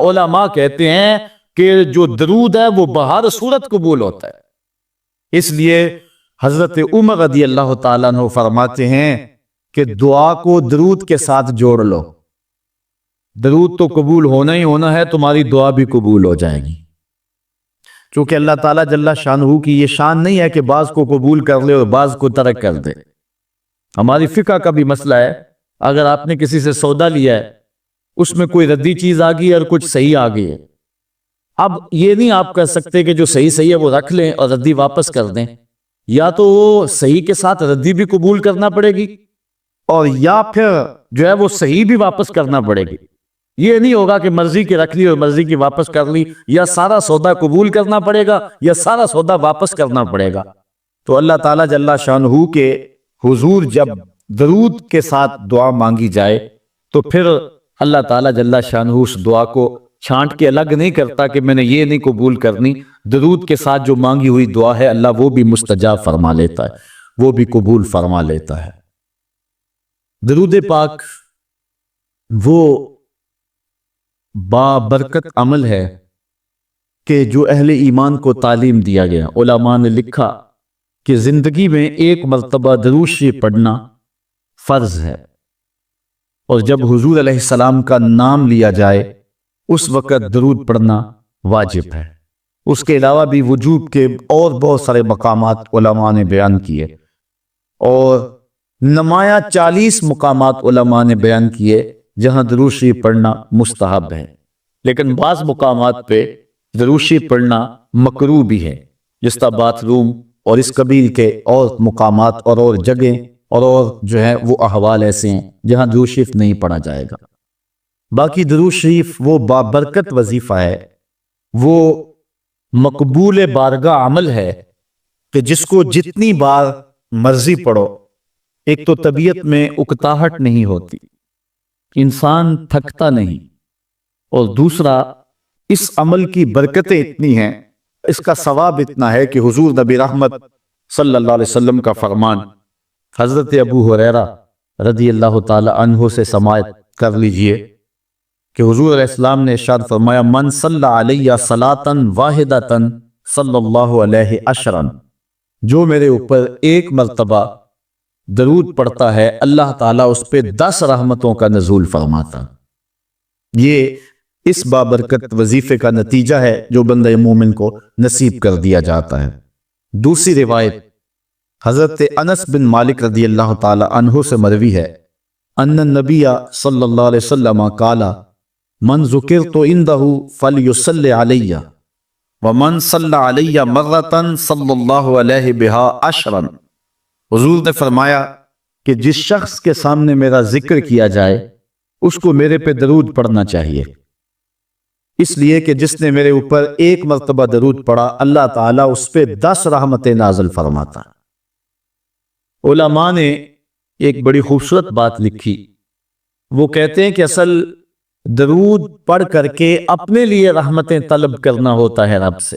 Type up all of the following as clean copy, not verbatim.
علماء کہتے ہیں کہ جو درود ہے وہ بہر صورت قبول ہوتا ہے۔ اس لیے حضرت عمر رضی اللہ تعالیٰ عنہ فرماتے ہیں کہ دعا کو درود کے ساتھ جوڑ لو، درود تو قبول ہونا ہی ہونا ہے، تمہاری دعا بھی قبول ہو جائے گی۔ چونکہ اللہ تعالیٰ جل شانہ کی یہ شان نہیں ہے کہ بعض کو قبول کر لے اور بعض کو ترک کر دے۔ ہماری فقہ کا بھی مسئلہ ہے، اگر آپ نے کسی سے سودا لیا ہے، اس میں کوئی ردی چیز آ گئی اور کچھ صحیح آ گئی ہے، اب یہ نہیں آپ کہہ سکتے کہ جو صحیح ہے وہ رکھ لیں اور ردی واپس کر دیں، یا تو وہ صحیح کے ساتھ ردی بھی قبول کرنا پڑے گی اور یا پھر جو ہے وہ صحیح بھی واپس کرنا پڑے گی۔ یہ نہیں ہوگا کہ مرضی کی رکھ لی اور مرضی کی واپس کر لی، یا سارا سودا قبول کرنا پڑے گا یا سارا سودا واپس کرنا پڑے گا۔ تو اللہ تعالیٰ جل شانہ کے حضور جب درود کے ساتھ دعا مانگی جائے تو پھر اللہ تعالیٰ جل شانہ اس دعا کو چھانٹ کے الگ نہیں کرتا کہ میں نے یہ نہیں قبول کرنی، درود کے ساتھ جو مانگی ہوئی دعا ہے اللہ وہ بھی مستجاب فرما لیتا ہے، وہ بھی قبول فرما لیتا ہے۔ درود پاک وہ بابرکت عمل ہے کہ جو اہل ایمان کو تعلیم دیا گیا۔ علماء نے لکھا کہ زندگی میں ایک مرتبہ درود شریف پڑھنا فرض ہے، اور جب حضور علیہ السلام کا نام لیا جائے اس وقت درود پڑھنا واجب ہے۔ اس کے علاوہ بھی وجوب کے اور بہت سارے مقامات علماء نے بیان کیے، اور نمایاں 40 مقامات علماء نے بیان کیے جہاں درود شریف پڑھنا مستحب ہے، لیکن بعض مقامات پہ درود شریف پڑھنا مکروہ بھی ہے، جس طرح باتھ روم اور اس قبیل کے اور مقامات اور جگہیں اور جو ہے وہ احوال ایسے ہیں جہاں درود شریف نہیں پڑھا جائے گا۔ باقی درود شریف وہ بابرکت وظیفہ ہے، وہ مقبول بارگاہ عمل ہے کہ جس کو جتنی بار مرضی پڑھو، ایک تو طبیعت میں اکتاہٹ نہیں ہوتی، انسان تھکتا نہیں، اور دوسرا اس عمل کی برکتیں اتنی ہیں، اس کا ثواب اتنا ہے کہ حضور نبی رحمت صلی اللہ علیہ وسلم کا فرمان حضرت ابو ہریرہ رضی اللہ تعالی عنہ سے سماعت کر لیجئے کہ حضور علیہ السلام نے ارشاد فرمایا من صلی علیہ صلاۃ واحدۃ صلی اللہ علیہ عشرا، جو میرے اوپر ایک مرتبہ درود پڑھتا ہے اللہ تعالیٰ اس پہ 10 رحمتوں کا نزول فرماتا۔ یہ اس بابرکت وظیفے کا نتیجہ ہے جو بندہ مومن کو نصیب کر دیا جاتا ہے۔ دوسری روایت حضرت انس بن مالک رضی اللہ تعالی عنہ سے مروی ہے ان النبی صلی اللہ علیہ وسلم قال من ذکرت عنده فلیصلی علی ومن صلی علی مرۃ صلی اللہ علیہ بها عشرا۔ حضور نے فرمایا کہ جس شخص کے سامنے میرا ذکر کیا جائے اس کو میرے پہ درود پڑھنا چاہیے، اس لیے کہ جس نے میرے اوپر ایک مرتبہ درود پڑھا اللہ تعالیٰ اس پہ 10 رحمتیں نازل فرماتا۔ علماء نے ایک بڑی خوبصورت بات لکھی، وہ کہتے ہیں کہ اصل درود پڑھ کر کے اپنے لیے رحمتیں طلب کرنا ہوتا ہے رب سے،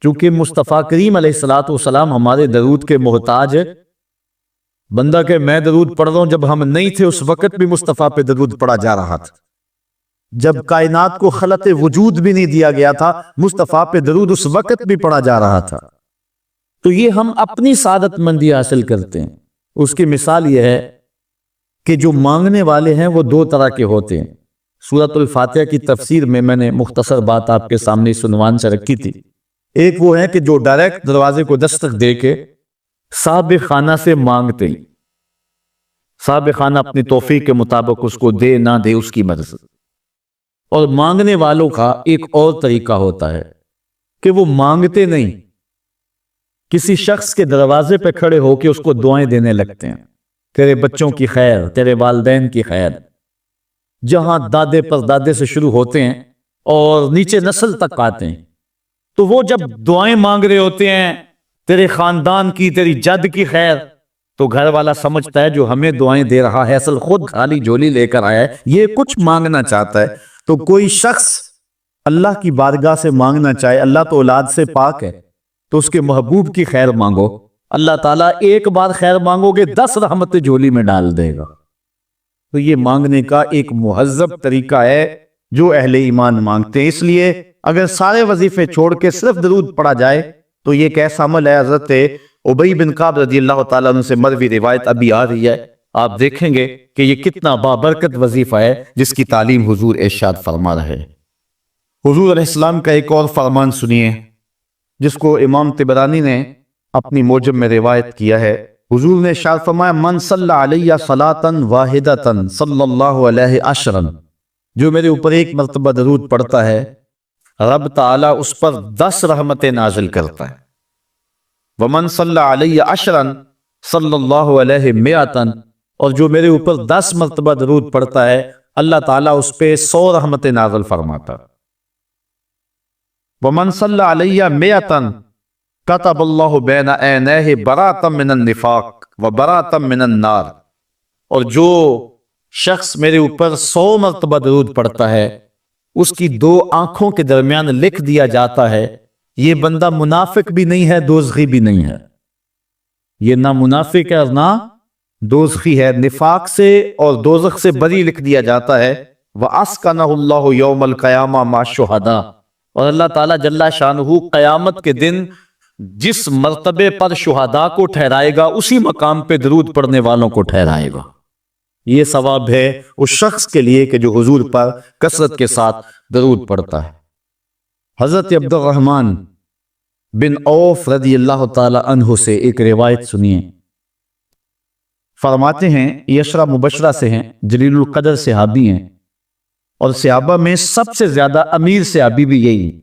چونکہ مصطفیٰ کریم علیہ الصلوۃ والسلام ہمارے درود کے محتاج ہے۔ بندہ کہ میں درود پڑھ رہا ہوں، جب ہم نہیں تھے اس وقت بھی مصطفیٰ پہ درود پڑھا جا رہا تھا، جب کائنات کو خلق وجود بھی نہیں دیا گیا تھا مصطفیٰ پہ درود اس وقت بھی پڑھا جا رہا تھا۔ تو یہ ہم اپنی سعادت مندی حاصل کرتے ہیں۔ اس کی مثال یہ ہے کہ جو مانگنے والے ہیں وہ 2 طرح کے ہوتے ہیں۔ سورۃ الفاتحہ کی تفسیر میں نے مختصر بات آپ کے سامنے اس عنوان سے رکھی تھی۔ ایک وہ ہے کہ جو ڈائریکٹ دروازے کو دستک دے کے صاحب خانہ سے مانگتے ہیں، صاحب خانہ اپنی توفیق کے مطابق اس کو دے نہ دے اس کی مرضی۔ اور مانگنے والوں کا ایک اور طریقہ ہوتا ہے کہ وہ مانگتے نہیں، کسی شخص کے دروازے پہ کھڑے ہو کے اس کو دعائیں دینے لگتے ہیں، تیرے بچوں کی خیر، تیرے والدین کی خیر، جہاں دادے پر دادے سے شروع ہوتے ہیں اور نیچے نسل تک آتے ہیں۔ تو وہ جب دعائیں مانگ رہے ہوتے ہیں تیرے خاندان کی، تیری جد کی خیر، تو گھر والا سمجھتا ہے جو ہمیں دعائیں دے رہا ہے اصل خود خالی جھولی لے کر آیا ہے، یہ کچھ مانگنا چاہتا ہے۔ تو کوئی شخص اللہ کی بارگاہ سے مانگنا چاہے، اللہ تو اولاد سے پاک ہے، تو اس کے محبوب کی خیر مانگو، اللہ تعالیٰ ایک بار خیر مانگو گے 10 رحمتیں جھولی میں ڈال دے گا۔ تو یہ مانگنے کا ایک مہذب طریقہ ہے جو اہل ایمان مانگتے ہیں۔ اس لیے اگر سارے وظیفے چھوڑ کے صرف درود پڑھا جائے تو یہ کیسا عمل ہے۔ حضرت ابی بن کعب رضی اللہ تعالیٰ عنہ سے مروی روایت ابھی آ رہی ہے، آپ دیکھیں گے کہ یہ کتنا بابرکت وظیفہ ہے جس کی تعلیم حضور ارشاد فرما رہے ہیں۔ حضور علیہ السلام کا ایک اور فرمان سنیے جس کو امام طبرانی نے اپنی موجم میں روایت کیا ہے۔ حضور نے ارشاد فرمایا من صلی علیہ صلاۃ واحدۃ صلی اللہ علیہ عشرا، جو میرے اوپر ایک مرتبہ درود پڑھتا ہے رب تعالیٰ اس پر 10 رحمتیں نازل کرتا ہے۔ ومن صلی علیہ عشرا صلی اللہ علیہ مئۃ، اور جو میرے اوپر 10 مرتبہ درود پڑھتا ہے اللہ تعالیٰ اس پہ 100 رحمتیں نازل فرماتا۔ ومن صلی علیہ مئۃ کتب اللہ بین عینیہ براۃ من النفاق وبراۃ من النار، اور جو شخص میرے اوپر 100 مرتبہ درود پڑھتا ہے اس کی 2 آنکھوں کے درمیان لکھ دیا جاتا ہے یہ بندہ منافق بھی نہیں ہے دوزخی بھی نہیں ہے، یہ نہ منافق ہے اور نہ دوزخی ہے، نفاق سے اور دوزخ سے بری لکھ دیا جاتا ہے۔ وَأَسْكَنَهُ اللَّهُ يَوْمَ الْقِيَامَةِ مَعَ الشُّهَدَاءِ، اور اللہ تعالیٰ جل شانہ قیامت کے دن جس مرتبے پر شہداء کو ٹھہرائے گا اسی مقام پہ درود پڑھنے والوں کو ٹھہرائے گا۔ یہ ثواب ہے اس شخص کے لیے کہ جو حضور پر کثرت کے ساتھ درود پڑھتا ہے۔ حضرت عبد الرحمن بن عوف رضی اللہ تعالی عنہ سے ایک روایت سنیے، فرماتے ہیں یہ عشرہ مبشرہ سے ہیں، جلیل القدر صحابی ہیں، اور صحابہ میں سب سے زیادہ امیر صحابی بھی یہی ہیں۔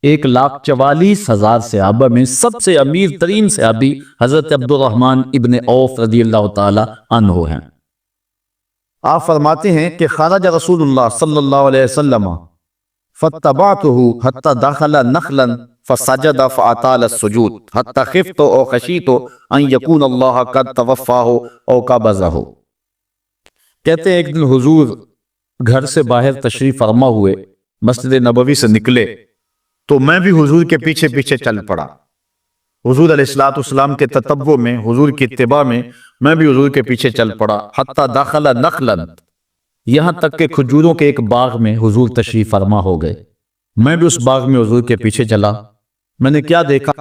1,44,000 صحابہ میں سب سے امیر ترین صحابی حضرت عبد الرحمن ابن عوف رضی اللہ تعالی عنہ ہیں۔ آپ فرماتے ہیں کہ خرج رسول اللہ صلی اللہ علیہ وسلم فاتبعته حتى دخل نخلا فسجد فاطال السجود حتى خفت او خشيت ان يكون الله قد توفاه او قبضه۔ کہتے ہیں ایک دن حضور گھر سے باہر تشریف فرما ہوئے مسجد نبوی سے نکلے تو میں بھی حضور کے پیچھے پیچھے چل پڑا۔ حضور علیہ الصلوۃ والسلام کے تتبع میں، حضور کی اتباع میں میں بھی حضور کے پیچھے چل پڑا۔ حتی داخل نخلا، یہاں تک کہ کھجوروں کے ایک باغ میں حضور تشریف فرما ہو گئے، میں بھی اس باغ میں حضور کے پیچھے چلا۔ میں نے کیا دیکھا؟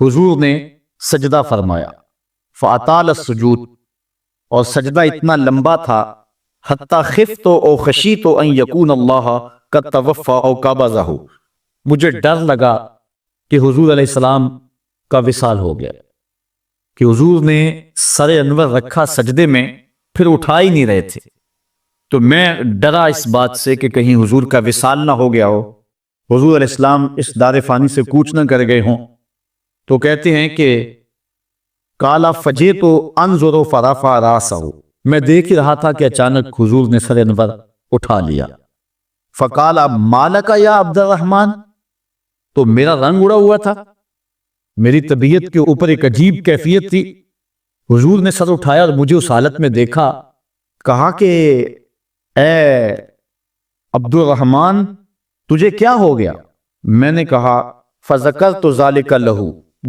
حضور نے سجدہ فرمایا، فاطال السجود، اور سجدہ اتنا لمبا تھا، حتی خفت او خشیت ان یکون اللہ قد توفى او قبضه، مجھے ڈر لگا کہ حضور علیہ السلام کا وصال ہو گیا، کہ حضور نے سر انور رکھا سجدے میں پھر اٹھا ہی نہیں رہے تھے، تو میں ڈرا اس بات سے کہ کہیں حضور کا وصال نہ ہو گیا ہو، حضور علیہ السلام اس دار فانی سے کوچ نہ کر گئے ہوں۔ تو کہتے ہیں کہ کالا فجے تو انظر فرفع راسہ، میں دیکھ ہی رہا تھا کہ اچانک حضور نے سر انور اٹھا لیا۔ فقال مالک یا عبد الرحمن، تو میرا رنگ اڑا ہوا تھا، میری طبیعت کے اوپر ایک عجیب کیفیت تھی۔ حضور نے سر اٹھایا اور مجھے اس حالت میں دیکھا، کہا کہ اے عبد الرحمن تجھے کیا ہو گیا؟ میں نے کہا فذکرت ذالک لہ،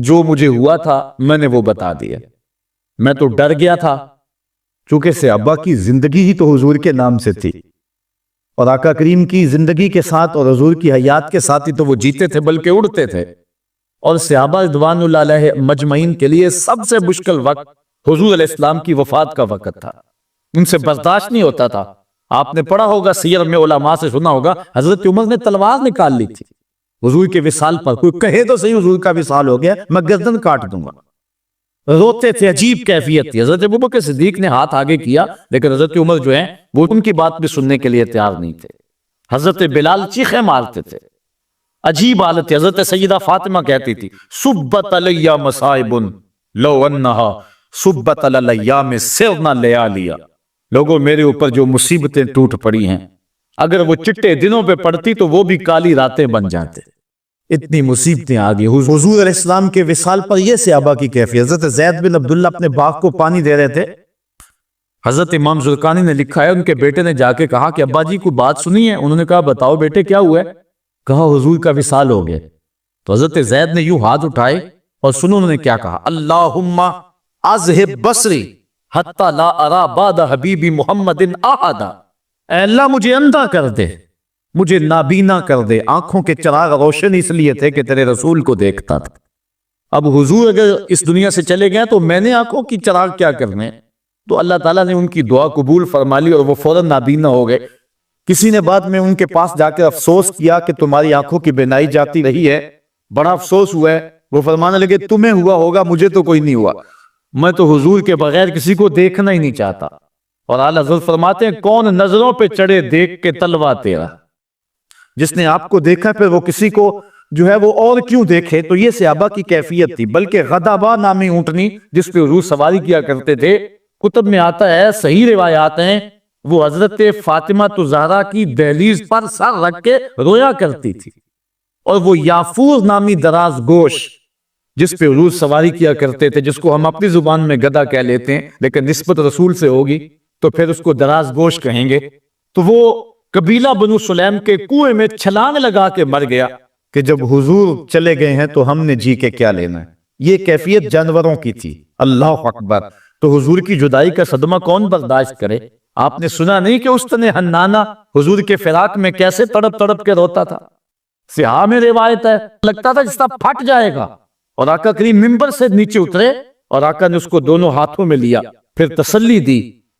جو مجھے ہوا تھا میں نے وہ بتا دیا، میں تو ڈر گیا تھا، چونکہ صحابہ کی زندگی ہی تو حضور کے نام سے تھی، اور آقا کریم کی زندگی کے ساتھ اور حضور کی حیات کے ساتھ ہی تو وہ جیتے تھے بلکہ اڑتے تھے، اور صحابہ رضوان اللہ علیہ مجمعین کے لیے سب سے مشکل وقت حضور علیہ السلام کی وفات کا وقت تھا، ان سے برداشت نہیں ہوتا تھا۔ آپ نے پڑھا ہوگا سیر میں، علماء سے سنا ہوگا، حضرت عمر نے تلوار نکال لی تھی حضور کے وصال پر، کوئی کہے تو صحیح حضور کا وصال ہو گیا میں گردن کاٹ دوں گا، روتے تھے، عجیب کیفیت تھی۔ حضرت ابوبکر صدیق نے ہاتھ آگے کیا لیکن حضرت عمر جو ہیں وہ ان کی بات بھی سننے کے لیے تیار نہیں تھے۔ حضرت بلال چیخیں مارتے تھے، عجیب حالت تھی۔ حضرت سیدہ فاطمہ کہتی تھی صبت علی مصائب لو انہا صبت علی الایام سرنا لیالیا، لوگوں میرے اوپر جو مصیبتیں ٹوٹ پڑی ہیں اگر وہ چٹے دنوں پہ پڑتی تو وہ بھی کالی راتیں بن جاتے، اتنی مصیبتیں آ گئی۔ حضور علیہ السلام کے وصال پر یہ صحابہ کی کیفیت۔ حضرت زید بن عبداللہ اپنے باغ کو پانی دے رہے تھے، حضرت امام زرقانی نے لکھا ہے ان کے بیٹے نے جا کے کہا کہ ابا جی کو بات سنی ہے؟ انہوں نے کہا بتاؤ بیٹے کیا ہوا ہے؟ کہا حضور کا وصال ہو گیا۔ تو حضرت زید نے یوں ہاتھ اٹھائے اور سنو انہوں نے کیا کہا، اللہم اذہب بصری حتی لا ارا بعد حبیبی محمد احدا، اے اللہ مجھے اندھا کر دے، مجھے نابینا کر دے۔ آنکھوں کے چراغ روشن اس لیے تھے کہ تیرے رسول کو دیکھتا تھا۔ اب حضور اگر اس دنیا سے چلے گئے تو میں نے آنکھوں کی چراغ کیا کرنے؟ تو اللہ تعالیٰ نے ان کی دعا قبول فرما لی اور وہ فوراً نابینا ہو گئے۔ کسی نے بعد میں ان کے پاس جا کے افسوس کیا کہ تمہاری آنکھوں کی بینائی جاتی رہی ہے، بڑا افسوس ہوا ہے۔ وہ فرمانے لگے تمہیں ہوا ہوگا، مجھے تو کوئی نہیں ہوا، میں تو حضور کے بغیر کسی کو دیکھنا ہی نہیں چاہتا۔ اور اعلیٰ حضرت فرماتے ہیں کون نظروں پہ چڑھے دیکھ کے تلوا تیرا، جس نے آپ کو دیکھا پھر وہ کسی کو جو ہے وہ اور کیوں دیکھے؟ تو یہ صحابہ کی کیفیت تھی۔ بلکہ غدابہ نامی اونٹنی جس پہ حضور سواری کیا کرتے تھے، کتب میں آتا ہے، صحیح روایات ہیں، وہ حضرت فاطمہ زہرا کی دہلیز پر سر رکھ کے رویا کرتی تھی۔ اور وہ یافور نامی دراز گوش جس پہ حضور سواری کیا کرتے تھے، جس کو ہم اپنی زبان میں گدھا کہہ لیتے ہیں لیکن نسبت رسول سے ہوگی تو پھر اس کو دراز گوش کہیں گے، تو وہ قبیلہ بنو سلیم کے کنویں میں چھلانگ لگا کے مر گیا کہ جب حضور چلے گئے ہیں تو ہم نے جی کے کیا لینا ہے۔ یہ کیفیت جانوروں کی تھی۔ اللہ اکبر۔ تو حضور کی جدائی کا صدمہ کون برداشت کرے؟ آپ نے سنا نہیں کہ استن حنانہ حضور کے فراق میں کیسے تڑپ تڑپ کے روتا تھا؟ صحاح میں روایت ہے، لگتا تھا جس طرح پھٹ جائے گا۔ اور آقا کریم منبر سے نیچے اترے اور آقا نے اس کو دونوں ہاتھوں میں لیا، پھر تسلی دی،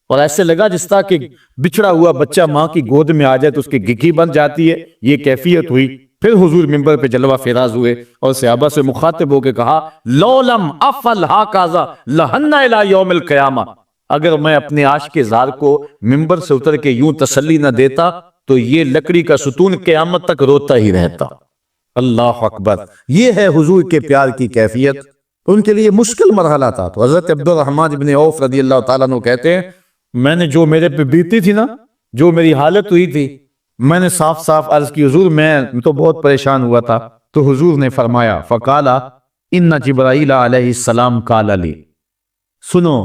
اور ایسے لگا جس طرح کہ بچھڑا ہوا بچہ ماں کی گود میں آ جائے تو اس کی گگھی بن جاتی ہے، یہ کیفیت ہوئی۔ پھر حضور منبر پہ جلوہ فراز ہوئے اور صحابہ سے مخاطب ہو کے کہا لو لم افعل ہاکذا لہن الی یوم القیامہ، اگر میں اپنے عاشق زار کو منبر سے اتر کے یوں تسلی نہ دیتا تو یہ لکڑی کا ستون قیامت تک روتا ہی رہتا۔ اللہ اکبر۔ یہ ہے حضور کے پیار کی کیفیت۔ ان کے لیے مشکل مرحلہ تھا۔ تو حضرت عبد الرحمن بن عوف رضی اللہ تعالیٰ عنہ کہتے ہیں میں نے جو میرے پہ بیتی تھی نا، جو میری حالت ہوئی تھی، میں نے صاف صاف عرض کی حضور میں تو بہت پریشان ہوا تھا۔ تو حضور نے فرمایا فقالا ان جبرائیل علیہ السلام قال لی، سنو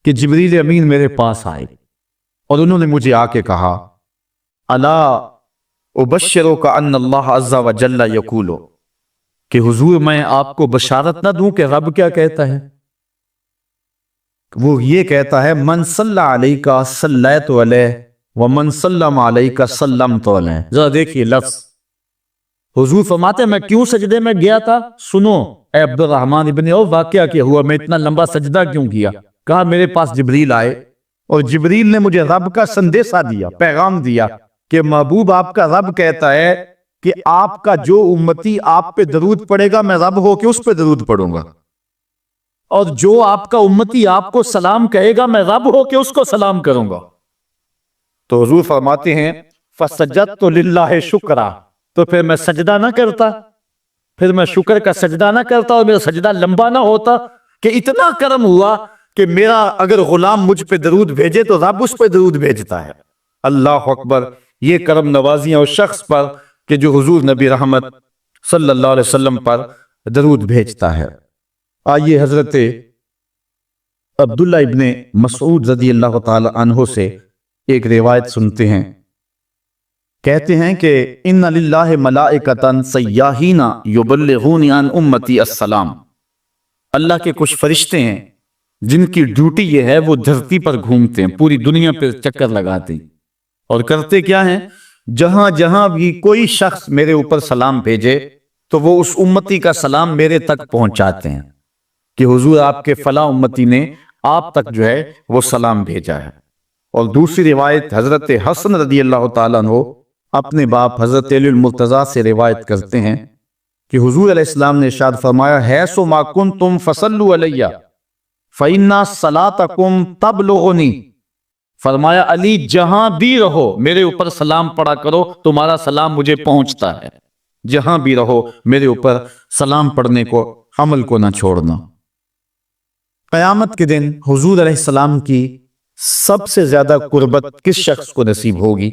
کہ جبریل امین میرے پاس آئے اور انہوں نے مجھے آ کے کہا الا ابشرک ان اللہ عز وجل یقول، کہ حضور میں آپ کو بشارت نہ دوں کہ رب کیا کہتا ہے؟ وہ یہ کہتا ہے من صلی علیک صلیت علیہ ومن سلم علیک سلمت علیہ۔ ذرا دیکھیے لفظ، حضور فرماتے ہیں میں کیوں سجدے میں گیا تھا؟ سنو اے عبد الرحمن ابن عوف، واقعہ کیا ہوا، میں اتنا لمبا سجدہ کیوں کیا؟ کہا میرے پاس جبریل آئے اور جبریل نے مجھے رب کا سندیسہ دیا، پیغام دیا کہ محبوب آپ کا رب کہتا ہے کہ آپ کا جو امتی آپ پہ درود پڑے گا میں رب ہو کے اس پہ درود پڑھوں گا، اور جو آپ کا امتی آپ کو سلام کہے گا میں رب ہو کے اس کو سلام کروں گا۔ تو حضور فرماتے ہیں فسجدت للہ شکرا، تو پھر میں سجدہ نہ کرتا، پھر میں شکر کا سجدہ نہ کرتا اور میرا سجدہ لمبا نہ ہوتا کہ اتنا کرم ہوا کہ میرا اگر غلام مجھ پہ درود بھیجے تو رب اس پہ درود بھیجتا ہے۔ اللہ اکبر۔ یہ کرم نوازیاں اس شخص پر کہ جو حضور نبی رحمت صلی اللہ علیہ وسلم پر درود بھیجتا ہے۔ آئیے حضرت عبداللہ ابن مسعود رضی اللہ تعالی عنہ سے ایک روایت سنتے ہیں۔ کہتے ہیں کہ ان للہ ملائکۃ سیاحین یبلغون عن امتی السلام، اللہ کے کچھ فرشتے ہیں جن کی ڈیوٹی یہ ہے وہ دھرتی پر گھومتے ہیں، پوری دنیا پہ چکر لگاتے ہیں، اور کرتے کیا ہیں؟ جہاں جہاں بھی کوئی شخص میرے اوپر سلام بھیجے تو وہ اس امتی کا سلام میرے تک پہنچاتے ہیں کہ حضور آپ کے فلاں امتی نے آپ تک جو ہے وہ سلام بھیجا ہے۔ اور دوسری روایت حضرت حسن رضی اللہ تعالیٰ عنہ اپنے باپ حضرت علی المرتضیٰ سے روایت کرتے ہیں کہ حضور علیہ السلام نے ارشاد فرمایا حیث ما کنتم فصلوا علیہ فإن صلاتکم تبلغنی، فرمایا علی جہاں بھی رہو میرے اوپر سلام پڑھا کرو، تمہارا سلام مجھے پہنچتا ہے۔ جہاں بھی رہو میرے اوپر سلام پڑھنے کو، عمل کو نہ چھوڑنا۔ قیامت کے دن حضور علیہ السلام کی سب سے زیادہ قربت کس شخص کو نصیب ہوگی؟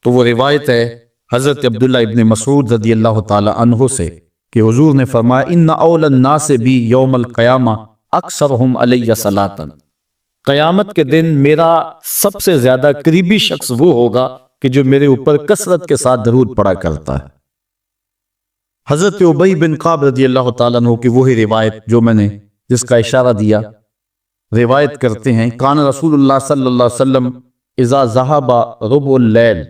تو وہ روایت ہے حضرت عبداللہ ابن مسعود رضی اللہ تعالی عنہ سے کہ حضور نے فرمایا ان اول الناس بی یوم القیامہ اکثرہم علی صلاۃ، قیامت کے دن میرا سب سے زیادہ قریبی شخص وہ ہوگا کہ جو میرے اوپر کثرت کے ساتھ درود پڑھا کرتا ہے۔ حضرت ابی بن کعب رضی اللہ تعالیٰ عنہ کی وہی روایت جو میں نے جس کا اشارہ دیا، روایت کرتے ہیں کان رسول اللہ صلی اللہ علیہ وسلم اذا ذهب ربع اللیل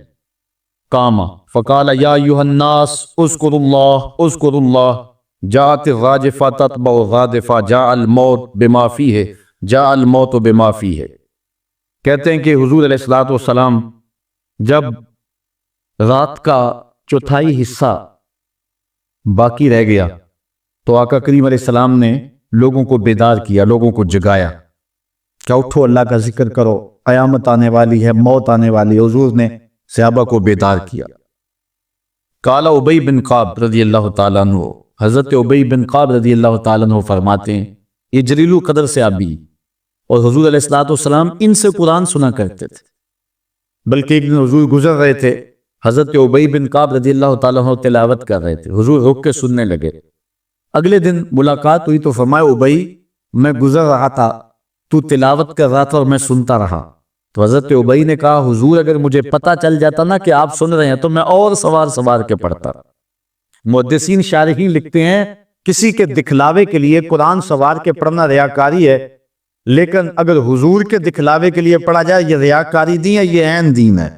قام فقال یا ایھا الناس اذکروا اللہ جاءت الراجفہ تتبع الرادفہ جاء الموت بما فیہ۔ کہتے ہیں کہ حضور علیہ الصلوۃ والسلام جب رات کا چوتھائی حصہ باقی رہ گیا تو آقا کریم علیہ السلام نے لوگوں کو بیدار کیا، لوگوں کو جگایا کہ اٹھو، اللہ کا ذکر کرو، قیامت آنے والی ہے، موت آنے والی ہے۔ حضور نے صحابہ کو بیدار کیا۔ قال ابی بن کعب رضی اللہ تعالیٰ عنہ، حضرت ابی بن کعب رضی اللہ تعالیٰ عنہ فرماتے ہیں یہ جلیل القدر صحابی، اور حضور علیہ الصلوۃ والسلام ان سے قرآن سنا کرتے تھے۔ بلکہ ایک دن حضور گزر رہے تھے، حضرت ابی بن کعب رضی اللہ تعالیٰ عنہ تلاوت کر رہے تھے، حضور رک کے سننے لگے۔ اگلے دن ملاقات ہوئی تو فرمایا ابی میں گزر رہا تھا، تو تلاوت کر رہا تھا اور میں سنتا رہا۔ تو حضرت ابی نے کہا حضور اگر مجھے پتہ چل جاتا نا کہ آپ سن رہے ہیں تو میں اور سوار کے پڑھتا۔ محدثین شارحین لکھتے ہیں کسی کے دکھلاوے کے لیے قرآن سوار کے پڑھنا ریاکاری ہے، لیکن اگر حضور کے دکھلاوے کے لیے پڑھا جائے یہ ریاکاری نہیں ہے، یہ عین دین ہے۔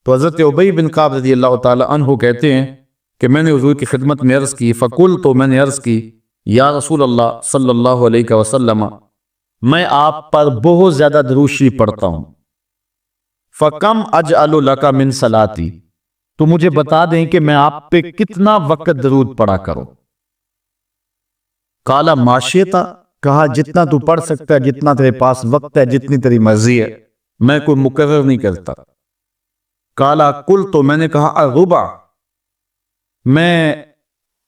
تو حضرت ابی بن کعب رضی اللہ تعالی عنہ کہتے ہیں کہ میں نے حضور کی خدمت میں عرض کی، فقلت، میں نے عرض کی یا رسول اللہ صلی اللہ علیہ وسلم میں آپ پر بہت زیادہ درود شریف پڑھتا ہوں، فَكَمْ أَجْعَلُ لَكَ مِنْ صَلَاتِي، تو مجھے بتا دیں کہ میں آپ پہ کتنا وقت درود پڑھا کروں۔ قَالَ مَا شِئْتَ، کہا جتنا تو پڑھ سکتا ہے، جتنا تیرے پاس وقت ہے، جتنی تیری مرضی ہے، میں کوئی مقرر نہیں کرتا۔ قَالَ قُلْتُ، میں نے کہا الربع، میں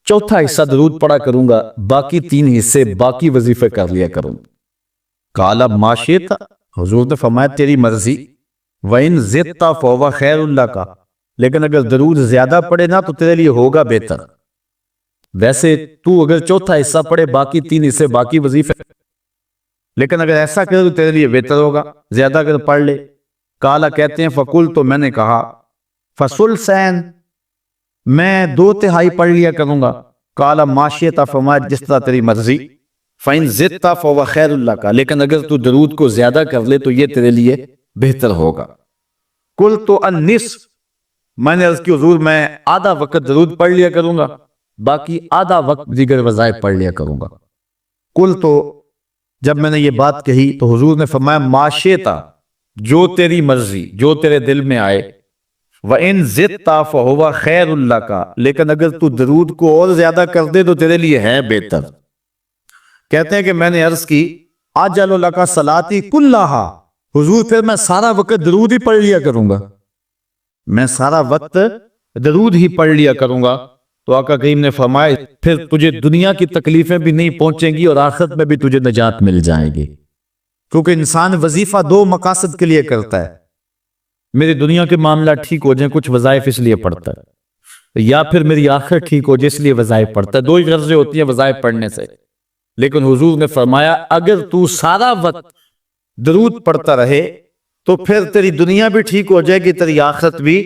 چوتھا حصہ درود پڑھا کروں گا، باقی تین حصے باقی وظیفے کر لیا کروں۔ قَالَ مَا شِئْتَ، حضور نے فرمایا تیری مرضی، وَإِن زِدْتَ فَهُوَ خَيْرٌ لَكَ، لیکن اگر درود زیادہ پڑھے نا تو تیرے لیے ہوگا بہتر۔ ویسے تو اگر چوتھا حصہ پڑھے، باقی تین حصے باقی وظیفے، لیکن اگر ایسا کرے تو تیرے لیے بہتر ہوگا، زیادہ اگر پڑھ لے۔ قَالَ کہتے ہیں فَقُلْتُ، تو میں نے کہا فَثُلْثَيْن، میں 2/3 پڑھ لیا کروں گا۔ قَالَ مَا شِئْتَ، فرمایا جس طرح تیری مرضی، فَإِن زِدْتَ فَهُوَ خَيْرٌ لَكَ، لیکن اگر تو درود کو زیادہ کر لے تو یہ تیرے لیے بہتر ہوگا۔ قُلْتُ النِّصْفُ، میں نے عرض کی حضور میں آدھا وقت درود پڑھ لیا کروں گا، باقی آدھا وقت دیگر وظائف پڑھ لیا کروں گا۔ قُلْتُ، جب میں نے یہ بات کہی تو حضور نے فرمایا مَا شِئْتَ، جو تیری مرضی، جو تیرے دل میں آئے، وَإِن زِدْتَ فَهُوَ خَيْرٌ لَكَ، لیکن اگر تو درود کو اور زیادہ کر دے تو تیرے لیے ہے بہتر۔ کہتے ہیں کہ میں نے عرض کی أَجْعَلُ لَكَ صَلَاتِي كُلَّهَا، حضور پھر میں سارا وقت درود ہی پڑھ لیا کروں گا، میں سارا وقت درود ہی پڑھ لیا کروں گا۔ تو آقا کریم نے فرمایا پھر تجھے دنیا کی تکلیفیں بھی نہیں پہنچیں گی اور آخرت میں بھی تجھے نجات مل جائے گی، کیونکہ انسان وظیفہ 2 مقاصد کے لیے کرتا ہے، میری دنیا کے معاملہ ٹھیک ہو جائیں، کچھ وظائف اس لیے پڑھتا ہے، یا پھر میری آخرت ٹھیک ہو جائے اس لیے وظائف پڑھتا ہے۔ 2 ہی غرضیں ہوتی ہیں وظائف پڑھنے سے، لیکن حضور نے فرمایا اگر تو سارا وقت درود پڑھتا رہے تو پھر تیری دنیا بھی ٹھیک ہو جائے گی، تیری آخرت بھی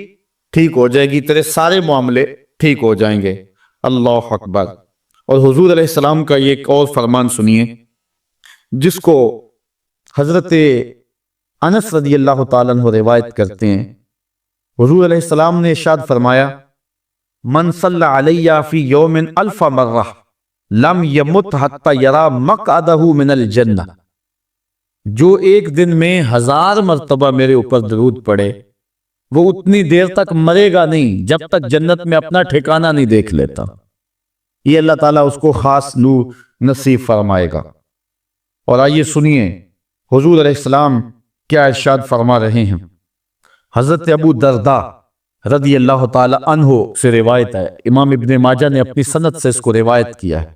ٹھیک ہو جائے گی، تیرے سارے معاملے ٹھیک ہو جائیں گے۔ اللہ اکبر۔ اور حضور علیہ السلام کا یہ ایک اور فرمان سنیے جس کو حضرت انس رضی اللہ تعالیٰ عنہ روایت کرتے ہیں۔ حضور علیہ السلام نے ارشاد فرمایا من صلی علی فی یوم 1000 مرہ لم یمت حتی یرا مقعدہ من الجنہ، جو ایک دن میں 1000 مرتبہ میرے اوپر درود پڑے وہ اتنی دیر تک مرے گا نہیں جب تک جنت میں اپنا ٹھکانہ نہیں دیکھ لیتا۔ یہ اللہ تعالیٰ اس کو خاص نور نصیب فرمائے گا۔ اور آئیے سنیے حضور علیہ السلام کیا ارشاد فرما رہے ہیں۔ حضرت ابو درداء رضی اللہ تعالی عنہ سے روایت ہے، امام ابن ماجہ نے اپنی سند سے اس کو روایت کیا ہے۔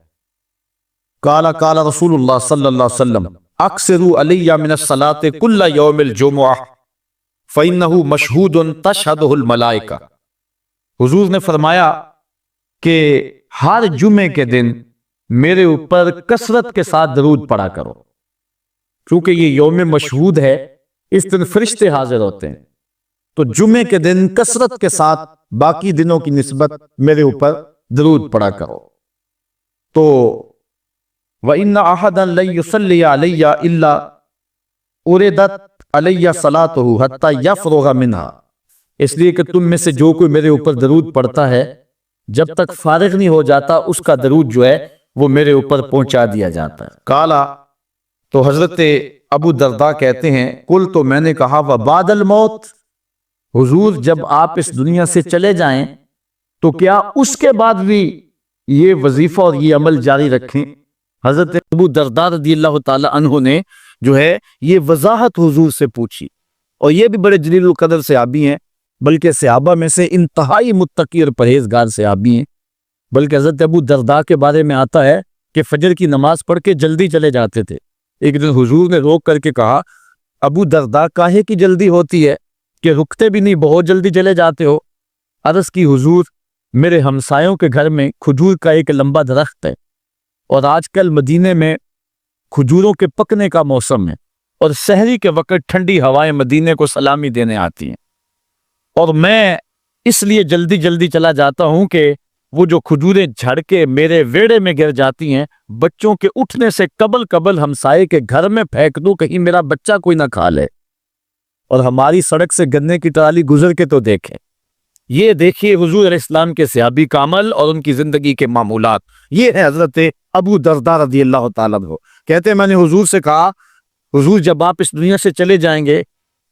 قال قال رسول اللہ صلی اللہ علیہ وسلم اکثروا علی من الصلاة کل یوم الجمعہ فإنہ مشہود تشہدہ الملائکہ۔ حضور نے فرمایا کہ ہر جمعے کے دن میرے اوپر کثرت کے ساتھ درود پڑھا کرو، کیونکہ یہ یوم مشہود ہے، اس دن فرشتے حاضر ہوتے ہیں، تو جمعے کے دن کثرت کے ساتھ باقی دنوں کی نسبت میرے اوپر درود پڑھا کرو۔ تو وَإِنَّ أَحَدًا لَن يُصَلِّيَ عَلَيَّ إِلَّا أُرِدَتْ علیہ صلاۃہ حتی یفرغ منہا، اس لیے کہ تم میں سے جو کوئی میرے اوپر درود پڑھتا ہے جب تک فارغ نہیں ہو جاتا اس کا درود جو ہے وہ میرے اوپر پہنچا دیا جاتا ہے۔ کالا، تو حضرت ابو درداء کہتے ہیں کل، تو میں نے کہا وبعد الموت، حضور جب آپ اس دنیا سے چلے جائیں تو کیا اس کے بعد بھی یہ وظیفہ اور یہ عمل جاری رکھیں؟ حضرت ابو درداء رضی اللہ تعالی عنہ نے جو ہے یہ وضاحت حضور سے پوچھی، اور یہ بھی بڑے جلیل القدر صحابی ہیں، بلکہ صحابہ میں سے انتہائی متقی اور پرہیزگار صحابی ہیں۔ بلکہ حضرت ابو درداء کے بارے میں آتا ہے کہ فجر کی نماز پڑھ کے جلدی چلے جاتے تھے۔ ایک دن حضور نے روک کر کے کہا ابو درداء کاہے کی جلدی ہوتی ہے کہ رکتے بھی نہیں، بہت جلدی چلے جاتے ہو؟ عرض کی حضور میرے ہمسایوں کے گھر میں کھجور کا ایک لمبا درخت ہے، اور آج کل مدینے میں کھجوروں کے پکنے کا موسم ہے، اور سحری کے وقت ٹھنڈی ہوائیں مدینے کو سلامی دینے آتی ہیں، اور میں اس لیے جلدی جلدی چلا جاتا ہوں کہ وہ جو کھجوریں جھڑ کے میرے ویڑے میں گر جاتی ہیں بچوں کے اٹھنے سے قبل ہمسائے کے گھر میں پھینک دوں، کہیں میرا بچہ کوئی نہ کھا لے۔ اور ہماری سڑک سے گنے کی ٹرالی گزر کے تو دیکھیں، یہ دیکھیے حضور علیہ السلام کے صحابی کا عمل اور ان کی زندگی کے معمولات۔ یہ ہے حضرت ابو درداء رضی اللہ تعالیٰ عنہ، کہتے ہیں میں نے حضور سے کہا حضور جب آپ اس دنیا سے چلے جائیں گے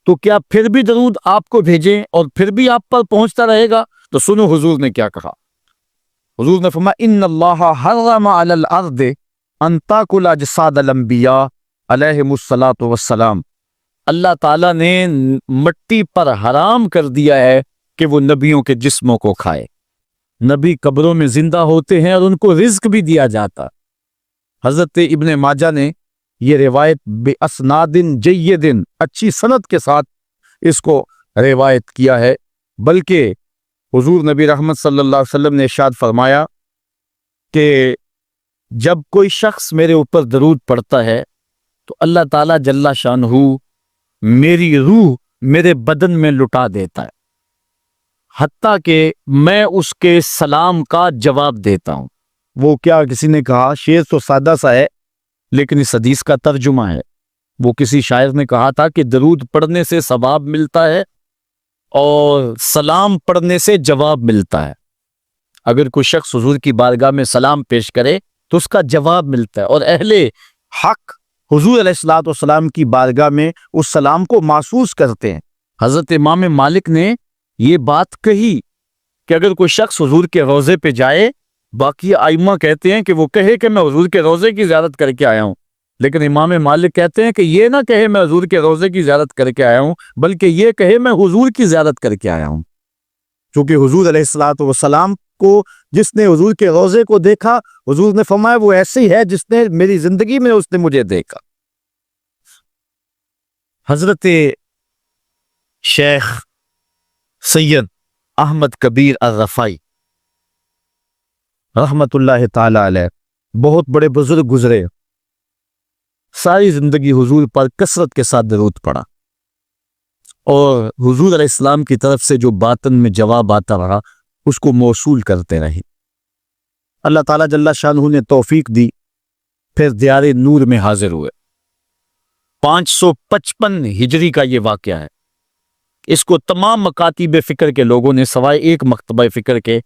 تو کیا پھر بھی درود آپ کو بھیجیں اور پھر بھی آپ پر پہنچتا رہے گا؟ تو سنو حضور نے کیا کہا۔ حضور نے فرمایا ان اللہ حرم علی الارض ان تاکل اجساد الانبیاء علیہم الصلاۃ والسلام، اللہ تعالیٰ نے مٹی پر حرام کر دیا ہے کہ وہ نبیوں کے جسموں کو کھائے۔ نبی قبروں میں زندہ ہوتے ہیں اور ان کو رزق بھی دیا جاتا۔ حضرت ابن ماجہ نے یہ روایت باسناد جید، اچھی سند کے ساتھ اس کو روایت کیا ہے، بلکہ حضور نبی رحمت صلی اللہ علیہ وسلم نے ارشاد فرمایا کہ جب کوئی شخص میرے اوپر درود پڑھتا ہے تو اللہ تعالیٰ جل شانہ میری روح میرے بدن میں لٹا دیتا ہے، حتیٰ کہ میں اس کے سلام کا جواب دیتا ہوں۔ وہ کیا، کسی نے کہا شعر تو سادہ سا ہے لیکن اس حدیث کا ترجمہ ہے۔ وہ کسی شاعر نے کہا تھا کہ درود پڑھنے سے ثواب ملتا ہے اور سلام پڑھنے سے جواب ملتا ہے۔ اگر کوئی شخص حضور کی بارگاہ میں سلام پیش کرے تو اس کا جواب ملتا ہے، اور اہل حق حضور علیہ الصلوۃ والسلام کی بارگاہ میں اس سلام کو محسوس کرتے ہیں۔ حضرت امام مالک نے یہ بات کہی کہ اگر کوئی شخص حضور کے روضے پہ جائے، باقی ائمہ کہتے ہیں کہ وہ کہے کہ میں حضور کے روضے کی زیارت کر کے آیا ہوں، لیکن امام مالک کہتے ہیں کہ یہ نہ کہے میں حضور کے روضے کی زیارت کر کے آیا ہوں، بلکہ یہ کہے میں حضور کی زیارت کر کے آیا ہوں، کیونکہ حضور علیہ الصلوۃ والسلام کو جس نے حضور کے روضے کو دیکھا، حضور نے فرمایا وہ ایسی ہے جس نے میری زندگی میں اس نے مجھے دیکھا۔ حضرت شیخ سید احمد کبیر الرفائی رحمت اللہ تعالی علیہ بہت بڑے بزرگ گزرے، ساری زندگی حضور پر کثرت کے ساتھ درود پڑا، اور حضور علیہ السلام کی طرف سے جو باطن میں جواب آتا رہا اس کو موصول کرتے رہے۔ اللہ تعالیٰ جل شانہ نے توفیق دی، پھر دیار نور میں حاضر ہوئے۔ 555 ہجری کا یہ واقعہ ہے۔ اس کو تمام مکاتب فکر کے لوگوں نے سوائے ایک مکتبہ فکر کے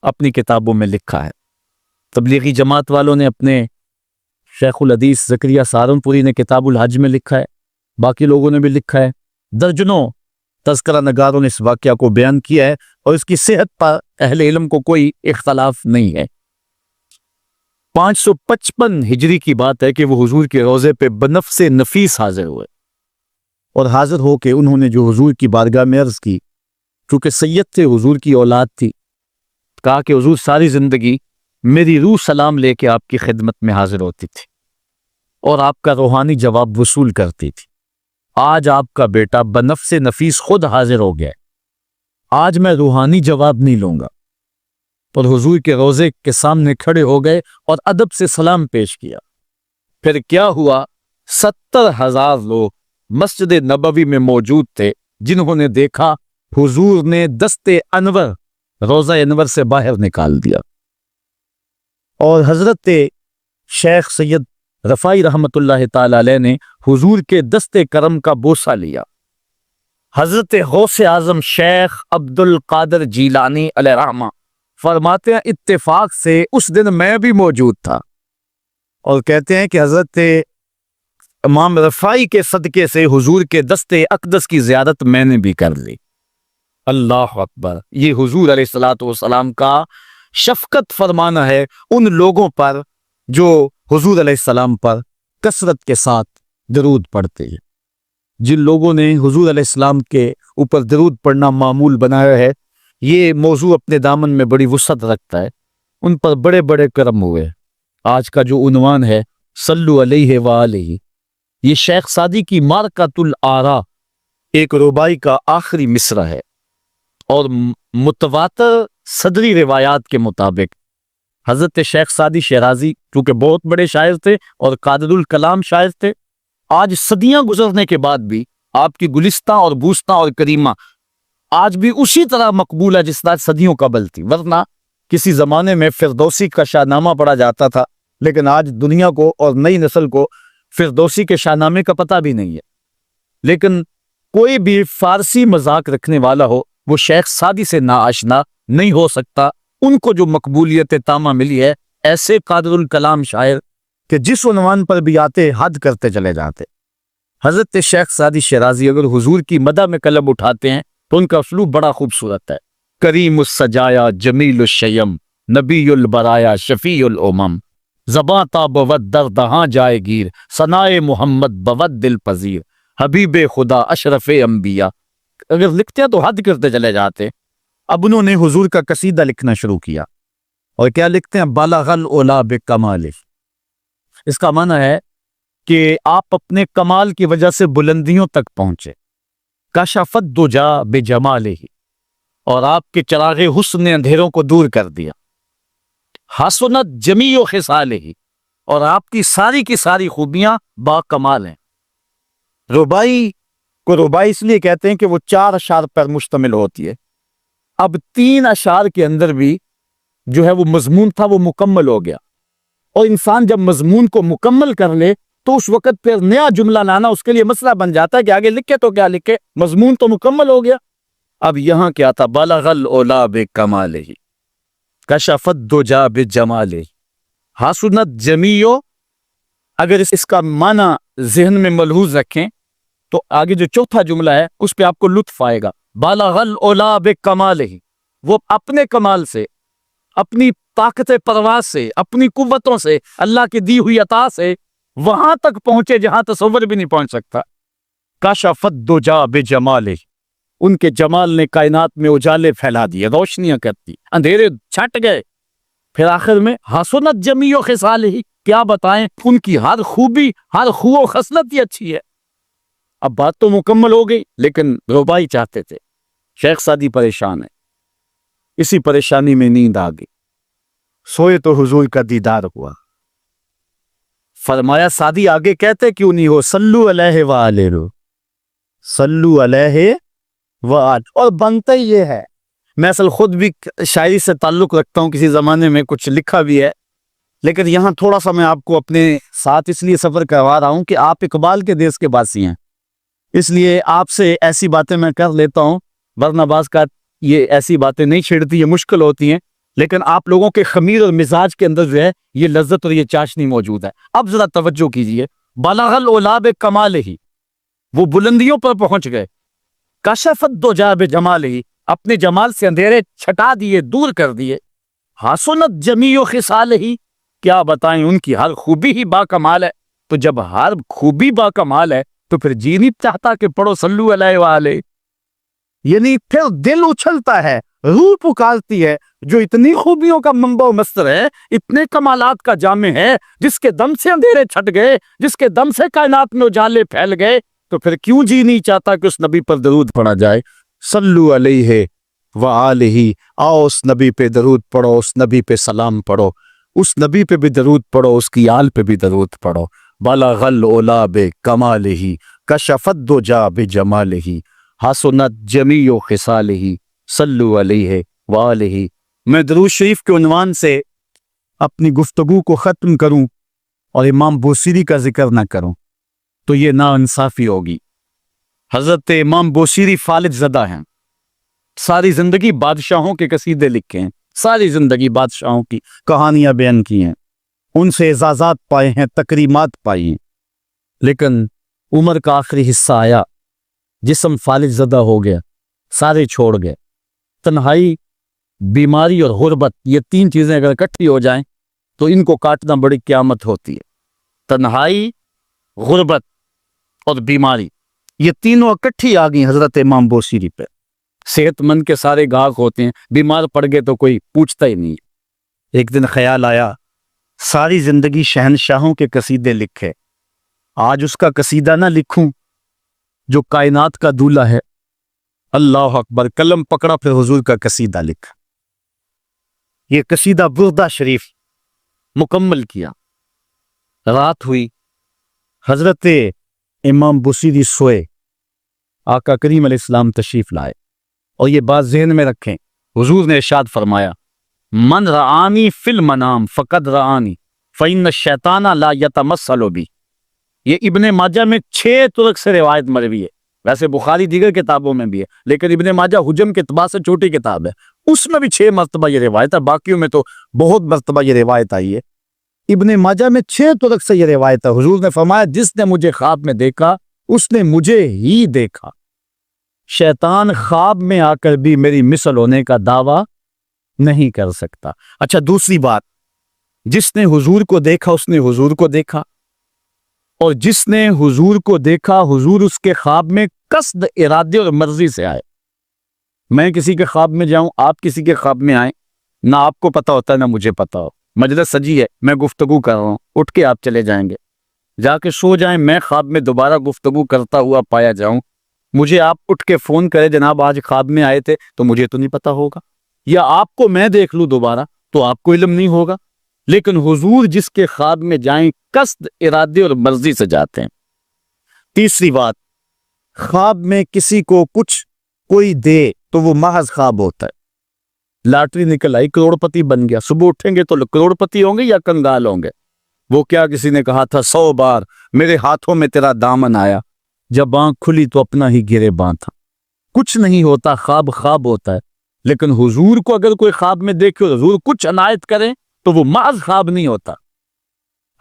اپنی کتابوں میں لکھا ہے۔ تبلیغی جماعت والوں نے اپنے شیخ الحدیث زکریہ سہارنپوری نے کتاب الحج میں لکھا ہے، باقی لوگوں نے بھی لکھا ہے، درجنوں تذکرہ نگاروں نے اس واقعہ کو بیان کیا ہے، اور اس کی صحت پر اہل علم کو کوئی اختلاف نہیں ہے۔ 555 ہجری کی بات ہے کہ وہ حضور کے روضے پہ بنفس نفیس حاضر ہوئے، اور حاضر ہو کے انہوں نے جو حضور کی بارگاہ میں عرض کی، چونکہ سید تھے، حضور کی اولاد تھی، کہا کہ حضور ساری زندگی میری روح سلام لے کے آپ کی خدمت میں حاضر ہوتی تھی اور آپ کا روحانی جواب وصول کرتی تھی۔ آج آپ کا بیٹا بنفس نفیس خود حاضر ہو گیا، آج میں روحانی جواب نہیں لوں گا۔ اور حضور کے روضے کے سامنے کھڑے ہو گئے اور ادب سے سلام پیش کیا۔ پھر کیا ہوا، 70,000 لوگ مسجد نبوی میں موجود تھے، جنہوں نے دیکھا حضور نے دست انور روضہ انور سے باہر نکال دیا، اور حضرت شیخ سید رفائی رحمت اللہ تعالی علیہ نے حضور کے دستے کرم کا بوسہ لیا۔ حضرت غوث اعظم شیخ عبد القادر جیلانی علیہ رحمہ فرماتے ہیں اتفاق سے اس دن میں بھی موجود تھا، اور کہتے ہیں کہ حضرت امام رفائی کے صدقے سے حضور کے دستے اقدس کی زیارت میں نے بھی کر لی۔ اللہ اکبر! یہ حضور علیہ الصلوۃ والسلام کا شفقت فرمانا ہے ان لوگوں پر جو حضور علیہ السلام پر کثرت کے ساتھ درود پڑھتے ہیں۔ جن لوگوں نے حضور علیہ السلام کے اوپر درود پڑھنا معمول بنایا ہے، یہ موضوع اپنے دامن میں بڑی وسعت رکھتا ہے، ان پر بڑے بڑے کرم ہوئے۔ آج کا جو عنوان ہے صلو علیہ وآلہ، یہ شیخ سعدی کی مارکۃ الآراء ایک ربائی کا آخری مصرع ہے، اور متواتر صدری روایات کے مطابق حضرت شیخ سعدی شیرازی چونکہ بہت بڑے شاعر تھے اور قادر الکلام شاعر تھے، آج صدیاں گزرنے کے بعد بھی آپ کی گلستہ اور بوستہ اور کریمہ آج بھی اسی طرح مقبول ہے جس طرح صدیوں قبل تھی۔ ورنہ کسی زمانے میں فردوسی کا شاہ نامہ پڑھا جاتا تھا، لیکن آج دنیا کو اور نئی نسل کو فردوسی کے شاہ نامے کا پتہ بھی نہیں ہے۔ لیکن کوئی بھی فارسی مذاق رکھنے والا ہو وہ شیخ سعدی سے ناآشنا نہیں ہو سکتا۔ ان کو جو مقبولیت تامہ ملی ہے، ایسے قادر الکلام شاعر کہ جس عنوان پر بھی آتے حد کرتے چلے جاتے۔ حضرت شیخ سعدی شیرازی اگر حضور کی مدح میں قلم اٹھاتے ہیں تو ان کا اسلوب بڑا خوبصورت ہے۔ کریم السجایا جمیل الشیم نبی البرایا شفیع الامم، زباں تا بود در دہاں جائے گیر ثنائے محمد بود دل پذیر، حبیب خدا اشرف انبیاء۔ اگر لکھتے ہیں تو حد کرتے چلے جاتے۔ اب انہوں نے حضور کا قصیدہ لکھنا شروع کیا، اور کیا لکھتے ہیں؟ بالغ العلا بکمالہ۔ اس کا معنی ہے کہ آپ اپنے کمال کی وجہ سے بلندیوں تک پہنچے۔ کشفت دجا بجمالہ، اور آپ کے چراغ حسن نے اندھیروں کو دور کر دیا۔ حسنت جمیع خصالہ، اور آپ کی ساری خوبیاں با کمال ہیں۔ ربائی کو ربائی اس لیے کہتے ہیں کہ وہ 4 اشعار پر مشتمل ہوتی ہے۔ اب 3 اشعار کے اندر بھی جو ہے وہ مضمون تھا وہ مکمل ہو گیا، اور انسان جب مضمون کو مکمل کر لے تو اس وقت پھر نیا جملہ لانا اس کے لیے مسئلہ بن جاتا ہے کہ آگے لکھے تو کیا لکھے، مضمون تو مکمل ہو گیا۔ اب یہاں کیا تھا؟ بالغ العلا بکمالہ کشفت دجا بجمالہ حسنت جمیع۔ اگر اس کا معنی ذہن میں ملحوظ رکھیں تو آگے جو چوتھا جملہ ہے اس پہ آپ کو لطف آئے گا۔ بالغ العلا بکمالہ، وہ اپنے کمال سے، اپنی طاقت پرواز سے، اپنی قوتوں سے، اللہ کی دی ہوئی عطا سے وہاں تک پہنچے جہاں تصور بھی نہیں پہنچ سکتا۔ کشفت دجا بجمالہ، ان کے جمال نے کائنات میں اجالے پھیلا دیے، روشنیاں کرتی، اندھیرے چھٹ گئے۔ پھر آخر میں حسنت جمیع خصالہ، کیا بتائیں ان کی ہر خوبی، ہر خو و خصلت ہی اچھی ہے۔ اب بات تو مکمل ہو گئی، لیکن ربائی چاہتے تھے۔ شیخ سعدی پریشان ہے، اسی پریشانی میں نیند آ گئی، سوئے تو حضور کا دیدار ہوا۔ فرمایا سعدی آگے کہتے کیوں نہیں ہو؟ صلو علیہ وآلہ، صلو علیہ وآلہ۔ اور بنتا ہی یہ ہے، میں اصل خود بھی شاعری سے تعلق رکھتا ہوں، کسی زمانے میں کچھ لکھا بھی ہے، لیکن یہاں تھوڑا سا میں آپ کو اپنے ساتھ اس لیے سفر کروا رہا ہوں کہ آپ اقبال کے دیس کے باسی ہیں، اس لیے آپ سے ایسی باتیں میں کر لیتا ہوں، ورنہ بعض کا یہ ایسی باتیں نہیں چھیڑتی، یہ مشکل ہوتی ہیں، لیکن آپ لوگوں کے خمیر اور مزاج کے اندر جو ہے یہ لذت اور یہ چاشنی موجود ہے۔ اب ذرا توجہ کیجئے، بالغ العلا بکمالہ، وہ بلندیوں پر پہنچ گئے۔ کشفت دجا بجمالہ، اپنے جمال سے اندھیرے چھٹا دیے، دور کر دیے۔ حسنت جمیع خصالہ، کیا بتائیں ان کی ہر خوبی ہی با کمال ہے۔ تو جب ہر خوبی با کمال ہے تو پھر جی نہیں چاہتا کہ پڑھو صلو علیہ وآلہ، یعنی پھر دل اچھلتا ہے، روح پکارتی ہے، جو اتنی خوبیوں کا منبع و مصدر ہے، اتنے کمالات کا جامع ہے، جس کے دم سے اندھیرے چھٹ گئے، جس کے دم سے کائنات میں اجالے پھیل گئے، تو پھر کیوں جی نہیں چاہتا کہ اس نبی پر درود پڑھا جائے؟ صلو علیہ وآلہ، آؤ اس نبی پہ درود پڑھو، اس نبی پہ سلام پڑھو، اس نبی پہ بھی درود پڑھو، اس کی آل پہ بھی درود پڑھو۔ بالغ العلا بکمالہ کشفت دجا بجمالہ حسنت جمیع خصالہ صلو علیہ وآلہ۔ میں درود شریف کے عنوان سے اپنی گفتگو کو ختم کروں اور امام بوصیری کا ذکر نہ کروں تو یہ ناانصافی ہوگی۔ حضرت امام بوصیری فالج زدہ ہیں، ساری زندگی بادشاہوں کے قصیدے لکھے ہیں، ساری زندگی بادشاہوں کی کہانیاں بیان کی ہیں، ان سے اعزازات پائے ہیں، تکریمات پائی ہیں، لیکن عمر کا آخری حصہ آیا، جسم فالج زدہ ہو گیا، سارے چھوڑ گئے۔ تنہائی، بیماری اور غربت، یہ تین چیزیں اگر اکٹھی ہو جائیں تو ان کو کاٹنا بڑی قیامت ہوتی ہے۔ تنہائی، غربت اور بیماری، یہ تینوں اکٹھی آ گئی حضرت امام بوصیری پہ۔ صحت مند کے سارے گاہک ہوتے ہیں، بیمار پڑ گئے تو کوئی پوچھتا ہی نہیں۔ ایک دن خیال آیا، ساری زندگی شہنشاہوں کے قصیدے لکھے، آج اس کا قصیدہ نہ لکھوں جو کائنات کا دولہ ہے۔ اللہ اکبر، قلم پکڑا، پھر حضور کا قصیدہ لکھا۔ یہ قصیدہ بردہ شریف مکمل کیا۔ رات ہوئی، حضرت امام بوصیری سوئے، آقا کریم علیہ السلام تشریف لائے، اور یہ بات ذہن میں رکھیں، حضور نے ارشاد فرمایا، من رآنی فی المنام فقد رآنی فإن الشیطان لا یتمثل بی۔ یہ ابن ماجہ میں 6 طرق سے روایت مروی ہے، ویسے بخاری دیگر کتابوں میں بھی ہے، لیکن ابن ماجہ حجم کے اعتبار سے چھوٹی کتاب ہے، اس میں بھی 6 مرتبہ یہ روایت ہے، باقیوں میں تو بہت مرتبہ یہ روایت آئی ہے۔ ابن ماجہ میں 6 طرق سے یہ روایت ہے۔ حضور نے فرمایا، جس نے مجھے خواب میں دیکھا اس نے مجھے ہی دیکھا، شیطان خواب میں آ کر بھی میری مثل ہونے کا دعویٰ نہیں کر سکتا۔ اچھا، دوسری بات، جس نے حضور کو دیکھا اس نے حضور کو دیکھا، اور جس نے حضور کو دیکھا حضور اس کے خواب میں قصد، ارادے اور مرضی سے آئے۔ میں کسی کے خواب میں جاؤں، آپ کسی کے خواب میں آئیں، نہ آپ کو پتا ہوتا ہے نہ مجھے پتا ہو، مجلس سجی ہے، میں گفتگو کر رہا ہوں، اٹھ کے آپ چلے جائیں گے، جا کے سو جائیں، میں خواب میں دوبارہ گفتگو کرتا ہوا پایا جاؤں، مجھے آپ اٹھ کے فون کرے، جناب آج خواب میں آئے تھے، تو مجھے تو نہیں پتا ہوگا، یا آپ کو میں دیکھ لوں دوبارہ تو آپ کو علم نہیں ہوگا۔ لیکن حضور جس کے خواب میں جائیں قصد، ارادے اور مرضی سے جاتے ہیں۔ تیسری بات، خواب میں کسی کو کچھ کوئی دے تو وہ محض خواب ہوتا ہے۔ لاٹری نکل آئی، کروڑ پتی بن گیا، صبح اٹھیں گے تو کروڑ پتی ہوں گے یا کنگال ہوں گے؟ وہ کیا کسی نے کہا تھا 100 بار میرے ہاتھوں میں تیرا دامن آیا، جب آنکھ کھلی تو اپنا ہی گریباں تھا۔ کچھ نہیں ہوتا، خواب خواب ہوتا ہے۔ لیکن حضور کو اگر کوئی خواب میں دیکھے اور حضور کچھ عنایت کریں تو وہ محض خواب نہیں ہوتا۔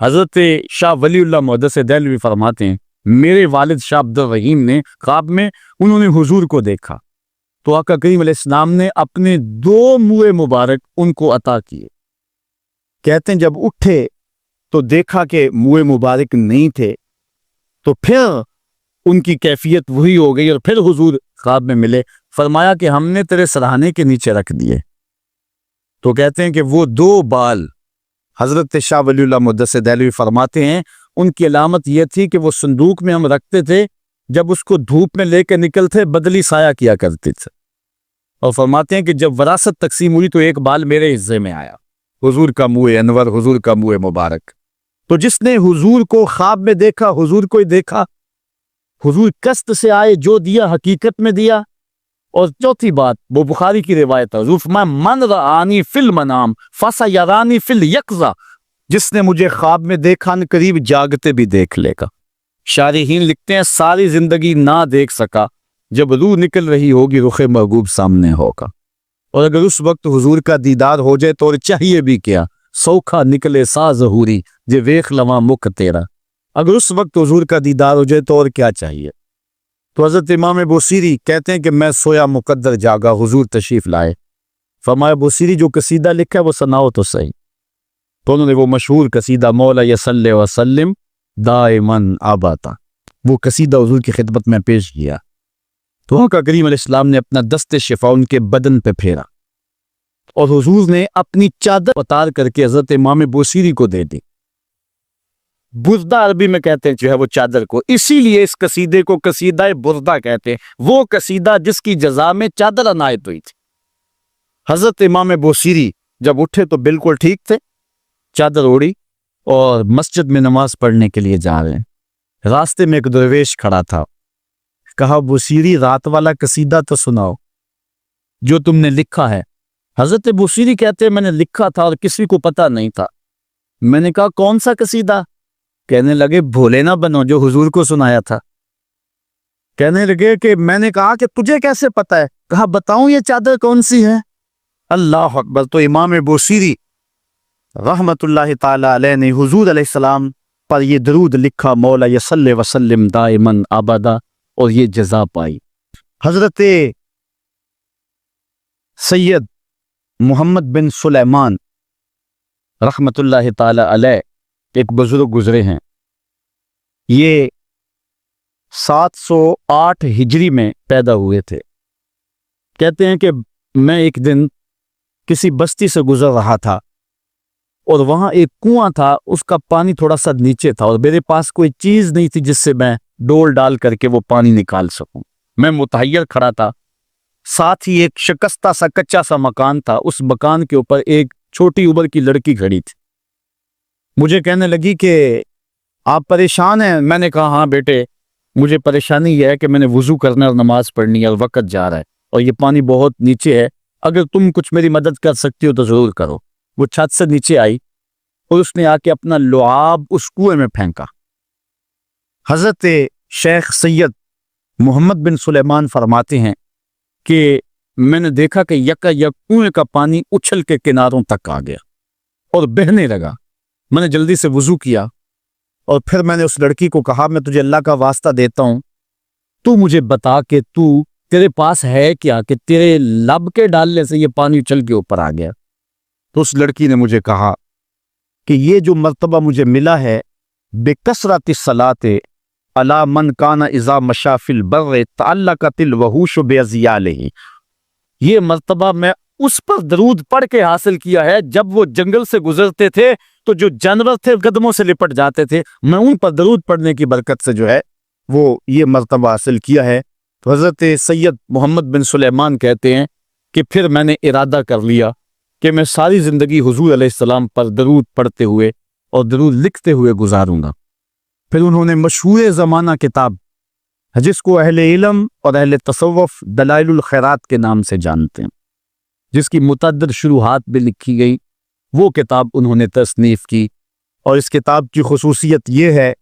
حضرت شاہ ولی اللہ محدث دہلوی فرماتے ہیں، میرے والد شاہ عبد الرحیم نے خواب میں انہوں نے حضور کو دیکھا تو آقا کریم علیہ السلام نے اپنے 2 منہ مبارک ان کو عطا کیے۔ کہتے ہیں جب اٹھے تو دیکھا کہ منہ مبارک نہیں تھے، تو پھر ان کی کیفیت وہی ہو گئی، اور پھر حضور خواب میں ملے، فرمایا کہ ہم نے تیرے سرہانے کے نیچے رکھ دیے۔ تو کہتے ہیں کہ وہ 2 بال حضرت شاہ ولی اللہ محدث دہلوی فرماتے ہیں ان کی علامت یہ تھی کہ وہ صندوق میں ہم رکھتے تھے، جب اس کو دھوپ میں لے کے نکلتے بدلی سایہ کیا کرتے تھے، اور فرماتے ہیں کہ جب وراثت تقسیم ہوئی تو 1 بال میرے حصے میں آیا، حضور کا منہ انور، حضور کا منہ مبارک۔ تو جس نے حضور کو خواب میں دیکھا حضور کو ہی دیکھا، حضور قصد سے آئے، جو دیا حقیقت میں دیا۔ اور چوتھی بات، وہ بخاری کی روایت ہے، حضور فرمایا، من رآنی فی المنام فسیرانی فی الیقظہ، جس نے مجھے خواب میں دیکھا ان قریب جاگتے بھی دیکھ لے گا۔ شارحین لکھتے ہیں ساری زندگی نہ دیکھ سکا، جب روح نکل رہی ہوگی رخ محبوب سامنے ہوگا، اور اگر اس وقت حضور کا دیدار ہو جائے تو اور چاہیے بھی کیا، سوکھا نکلے سا ظہوری جے ویخ لواں مکھ تیرا۔ اگر اس وقت حضور کا دیدار ہو جائے تو اور کیا چاہیے۔ تو حضرت امام بوصیری کہتے ہیں کہ میں سویا مقدر جاگا، حضور تشریف لائے، فرمایا بوصیری جو قصیدہ لکھا ہے وہ سناؤ تو صحیح۔ تو انہوں نے وہ مشہور قصیدہ مولا یصلی وسلم دائماً آباتا، وہ قصیدہ حضور کی خدمت میں پیش کیا، تو آقا کریم علیہ السلام نے اپنا دست شفا ان کے بدن پہ پھیرا، اور حضور نے اپنی چادر اتار کر کے حضرت امام بوصیری کو دے دی۔ بردہ عربی میں کہتے ہیں جو ہے وہ چادر کو، اسی لیے اس قصیدے کو قصیدہ بردہ کہتے ہیں، وہ قصیدہ جس کی جزا میں چادر عنایت ہوئی تھی۔ حضرت امام بوصیری جب اٹھے تو بالکل ٹھیک تھے، چادر اوڑی اور مسجد میں نماز پڑھنے کے لیے جا رہے ہیں۔ راستے میں ایک درویش کھڑا تھا، کہا بوصیری رات والا قصیدہ تو سناؤ جو تم نے لکھا ہے۔ حضرت بوصیری کہتے ہیں میں نے لکھا تھا اور کسی کو پتہ نہیں تھا۔ میں نے کہا کون سا قصیدہ؟ کہنے لگے بھولے نہ بنو جو حضور کو سنایا تھا. کہنے لگے کہ میں نے کہا کہ تجھے کیسے پتا ہے؟ کہا بتاؤں یہ چادر کون سی ہے؟ اللہ اکبر. تو امام بوصیری رحمت اللہ تعالی علیہ نے حضور علیہ السلام پر یہ درود لکھا، مولا یصلی وسلم دائمن ابدا، اور یہ جزا پائی. حضرت سید محمد بن سلیمان رحمت اللہ تعالی علیہ ایک بزرگ گزرے ہیں. یہ 708 ہجری میں پیدا ہوئے تھے. کہتے ہیں کہ میں ایک دن کسی بستی سے گزر رہا تھا اور وہاں ایک کنواں تھا، اس کا پانی تھوڑا سا نیچے تھا اور میرے پاس کوئی چیز نہیں تھی جس سے میں ڈول ڈال کر کے وہ پانی نکال سکوں. میں متحیر کھڑا تھا. ساتھ ہی ایک شکستہ سا کچا سا مکان تھا، اس مکان کے اوپر ایک چھوٹی عمر کی لڑکی کھڑی تھی. مجھے کہنے لگی کہ آپ پریشان ہیں؟ میں نے کہا ہاں بیٹے، مجھے پریشانی یہ ہے کہ میں نے وضو کرنا اور نماز پڑھنی ہے اور وقت جا رہا ہے اور یہ پانی بہت نیچے ہے، اگر تم کچھ میری مدد کر سکتی ہو تو ضرور کرو. وہ چھت سے نیچے آئی اور اس نے آ کے اپنا لعاب اس کنویں میں پھینکا. حضرت شیخ سید محمد بن سلیمان فرماتے ہیں کہ میں نے دیکھا کہ یکا یک کنویں کا پانی اچھل کے کناروں تک آ گیا اور بہنے لگا. میں نے جلدی سے وضو کیا اور پھر میں نے اس لڑکی کو کہا میں تجھے اللہ کا واسطہ دیتا ہوں، تو مجھے بتا کہ تیرے پاس ہے کیا کہ تیرے لب کے ڈالنے سے یہ پانی اچھل کے اوپر آ گیا. تو اس لڑکی نے مجھے کہا کہ یہ جو مرتبہ مجھے ملا ہے بکثرت الصلاۃ علی من کان اذا مشى فی البر تعلقت الوحوش باذیالہ، یہ مرتبہ میں اس پر درود پڑھ کے حاصل کیا ہے جب وہ جنگل سے گزرتے تھے تو جو جانور تھے قدموں سے لپٹ جاتے تھے، میں ان پر درود پڑھنے کی برکت سے جو ہے وہ یہ مرتبہ حاصل کیا ہے. تو حضرت سید محمد بن سلیمان کہتے ہیں کہ پھر میں نے ارادہ کر لیا کہ میں ساری زندگی حضور علیہ السلام پر درود پڑھتے ہوئے اور درود لکھتے ہوئے گزاروں گا. پھر انہوں نے مشہور زمانہ کتاب جس کو اہل علم اور اہل تصوف دلائل الخیرات کے نام سے جانتے ہیں، جس کی متعدد شروحات بھی لکھی گئی، وہ کتاب انہوں نے تصنیف کی. اور اس کتاب کی خصوصیت یہ ہے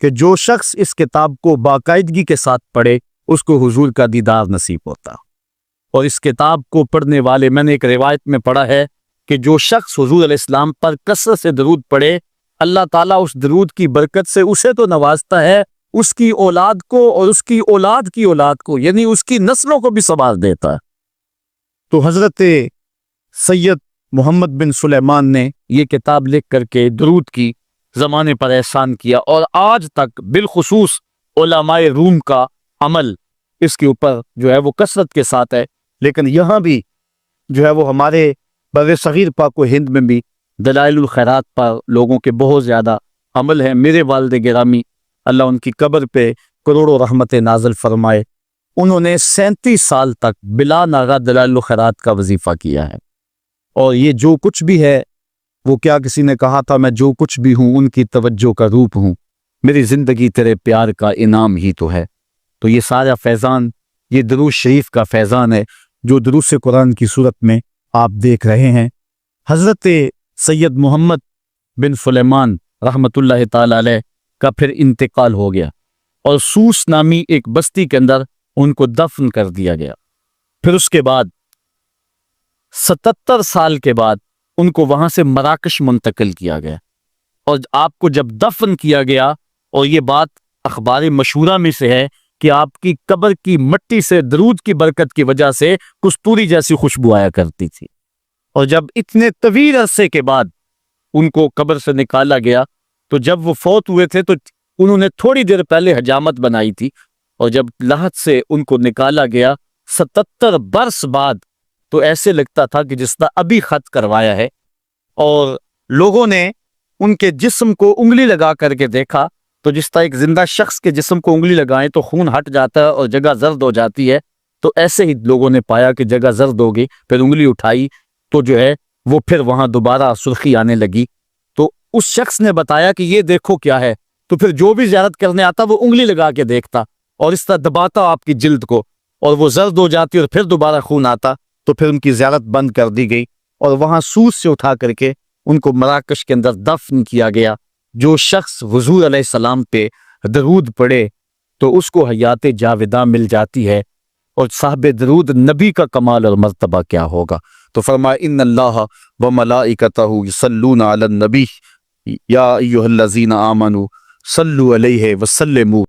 کہ جو شخص اس کتاب کو باقاعدگی کے ساتھ پڑھے اس کو حضور کا دیدار نصیب ہوتا. اور اس کتاب کو پڑھنے والے، میں نے ایک روایت میں پڑھا ہے کہ جو شخص حضور علیہ السلام پر کثرت سے درود پڑھے، اللہ تعالیٰ اس درود کی برکت سے اسے تو نوازتا ہے، اس کی اولاد کو اور اس کی اولاد کی اولاد کو، یعنی اس کی نسلوں کو بھی سنوار دیتا ہے. تو حضرت سید محمد بن سلیمان نے یہ کتاب لکھ کر کے درود کی زمانے پر احسان کیا، اور آج تک بالخصوص علماء روم کا عمل اس کے اوپر جو ہے وہ کثرت کے ساتھ ہے. لیکن یہاں بھی جو ہے وہ ہمارے بر صغیر پاک و ہند میں بھی دلائل الخیرات پر لوگوں کے بہت زیادہ عمل ہے. میرے والد گرامی اللہ ان کی قبر پہ کروڑوں رحمت نازل فرمائے، انہوں نے 37 سال تک بلا ناغہ دلائل الخیرات کا وظیفہ کیا ہے. اور یہ جو کچھ بھی ہے وہ کیا کسی نے کہا تھا میں جو کچھ بھی ہوں ان کی توجہ کا روپ ہوں، میری زندگی تیرے پیار کا انعام ہی تو ہے. تو یہ سارا فیضان یہ درود شریف کا فیضان ہے جو دروس قرآن کی صورت میں آپ دیکھ رہے ہیں. حضرت سید محمد بن سلیمان رحمت اللہ تعالی علیہ کا پھر انتقال ہو گیا اور سوس نامی ایک بستی کے اندر ان کو دفن کر دیا گیا. پھر اس کے بعد 77 سال کے بعد ان کو وہاں سے مراکش منتقل کیا گیا، اور آپ کو جب دفن کیا گیا، اور یہ بات اخبار مشہورہ میں سے ہے کہ آپ کی قبر کی مٹی سے درود کی برکت کی وجہ سے کستوری جیسی خوشبو آیا کرتی تھی. اور جب اتنے طویل عرصے کے بعد ان کو قبر سے نکالا گیا تو جب وہ فوت ہوئے تھے تو انہوں نے تھوڑی دیر پہلے حجامت بنائی تھی، اور جب لحد سے ان کو نکالا گیا 77 برس بعد تو ایسے لگتا تھا کہ جس طرح ابھی خط کروایا ہے. اور لوگوں نے ان کے جسم کو انگلی لگا کر کے دیکھا تو جس طرح ایک زندہ شخص کے جسم کو انگلی لگائیں تو خون ہٹ جاتا ہے اور جگہ زرد ہو جاتی ہے، تو ایسے ہی لوگوں نے پایا کہ جگہ زرد ہو گئی. پھر انگلی اٹھائی تو جو ہے وہ پھر وہاں دوبارہ سرخی آنے لگی. تو اس شخص نے بتایا کہ یہ دیکھو کیا ہے، تو پھر جو بھی زیارت کرنے آتا وہ انگلی لگا کے دیکھتا اور اس طرح دباتا آپ کی جلد کو، اور وہ زرد ہو جاتی اور پھر دوبارہ خون آتا. تو پھر ان کی زیارت بند کر دی گئی اور وہاں سوس سے اٹھا کر کے ان کو مراکش کے اندر دفن کیا گیا. جو شخص حضور علیہ السلام پہ درود پڑھے تو اس کو حیات جاوداں مل جاتی ہے، اور صاحب درود نبی کا کمال اور مرتبہ کیا ہوگا۔ تو فرمایا ان اللہ و ملائکتہ یصلون علی النبی یا ایھا الذین آمنوا صلوا علیہ وسلموا